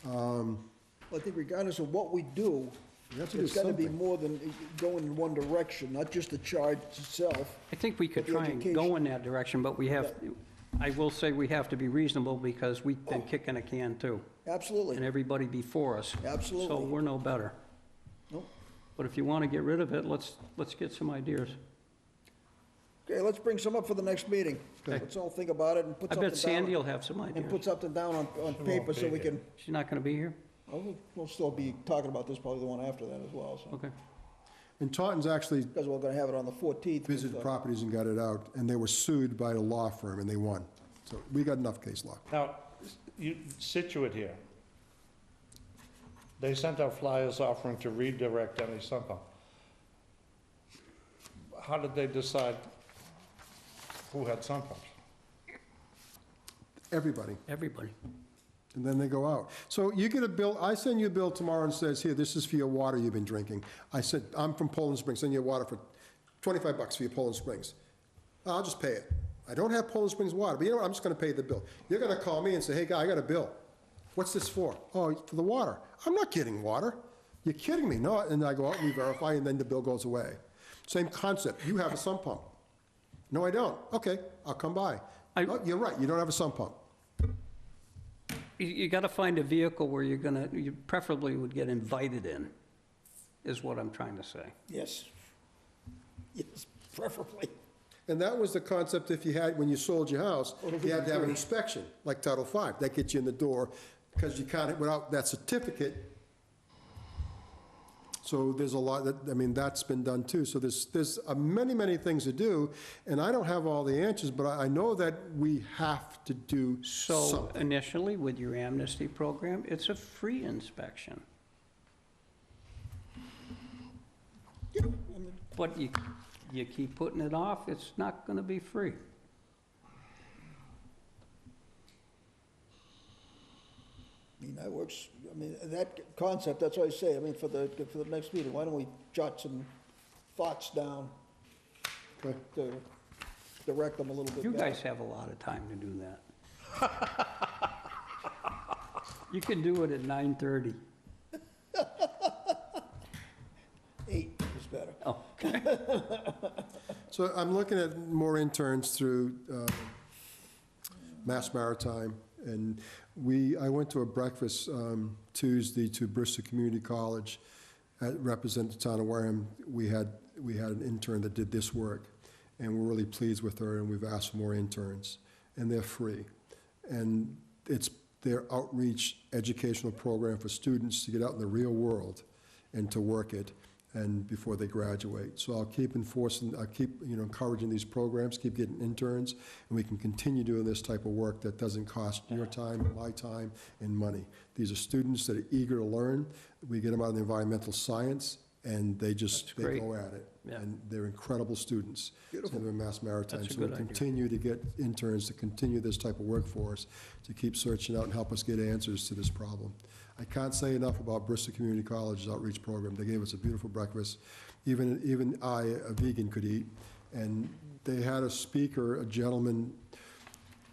I think regardless of what we do, You have to do it's gotta be something. more than going in one direction, not just the charge itself. I think we could With the try and go education. in that direction, but we have, I will say we have to be reasonable because we've been kicking a can too. And Absolutely. everybody before us. So Absolutely. we're no better. Nope. But if you want to get rid of it, let's get some ideas. Okay, let's bring some up for the next meeting. Okay. Let's all think about it and put I something bet down. Sandy will have some And ideas. put something down on paper so we can, She's not going to be here? we'll still be talking about this, probably the one after that as well, so. Okay. And Taunton's actually Because we're gonna have it on the 14th. visited properties and got it out, and they were sued by a law firm, and they won. So we got enough case law. Now, Situate here, they sent out flyers offering to redirect any sump pump. How did they decide who had sump pumps? Everybody. Everybody. And then they go out. So you get a bill, I send you a bill tomorrow and says, here, this is for your water you've been drinking. I said, I'm from Poland Springs, send you water for $25 for your Poland Springs. I'll just pay it. I don't have Poland Springs water, but you know what, I'm just gonna pay the bill. You're gonna call me and say, hey, guy, I got a bill. What's this for? Oh, for the water. I'm not getting water. You're kidding me. No, and I go out and we verify, and then the bill goes away. Same concept. You have a sump pump. No, I don't. Okay, I'll come by. No, you're right, you don't have a sump pump. You got to find a vehicle where you preferably would get invited in, is what I'm trying to say. Yes. Yes, preferably. And that was the concept if you had, when you sold your house, you had to have an inspection, like Title V. That gets you in the door, because you can't, without that certificate. So there's a lot that, I mean, that's been done too. So there's many, many things to do, and I don't have all the answers, but I know that we have to do So something. initially, with your amnesty program, it's a free inspection. Yeah, I mean, But you keep putting it off, it's not going to be free. I mean, That works, I mean, that concept, that's what I say, I mean, for the next meeting, why don't we jot some thoughts down Okay. to direct them a little bit You better? guys have a lot of time to do that. You can do it at 9:30. 8 is better. Okay. So I'm looking at more interns through Mass Maritime, and I went to a breakfast Tuesday to Bristol Community College, represented the town of Wareham. We had an intern that did this work, and we're really pleased with her, and we've asked for more interns, and they're free. And it's their outreach educational program for students to get out in the real world and to work it, and before they graduate. So I'll keep encouraging these programs, keep getting interns, and we can continue doing this type of work that doesn't cost your time, my time, and money. These are students that are eager to learn. We get them out of the environmental science, and they great. go at it. Yeah. And they're incredible students. Beautiful. And they're Mass Maritime. That's a So we'll good idea. continue to get interns to continue this type of work for us, to keep searching out and help us get answers to this problem. I can't say enough about Bristol Community College's outreach program. They gave us a beautiful breakfast. Even I, a vegan, could eat. And they had a speaker, a gentleman.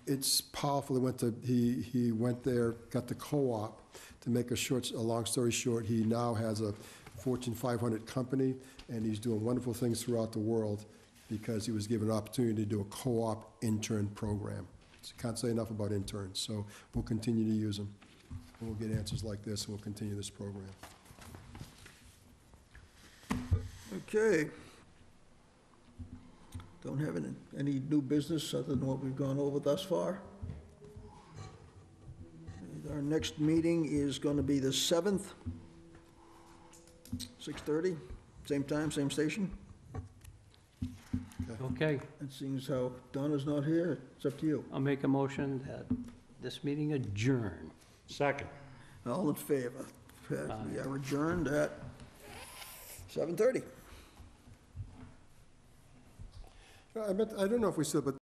It's powerful. He went there, got the co-op. To make a long story short, he now has a Fortune 500 company, and he's doing wonderful things throughout the world because he was given an opportunity to do a co-op intern program. So can't say enough about interns. So we'll continue to use them. And we'll get answers like this, and we'll continue this program. Okay. Don't have any new business other than what we've gone over thus far. Our next meeting is going to be the 7th, 6:30, same time, same station. Okay, And seeing as how Donna's not here, it's up to you. I'll make a motion that this meeting adjourn. Second. All in favor? We are adjourned at 7:30. I don't know if we still, but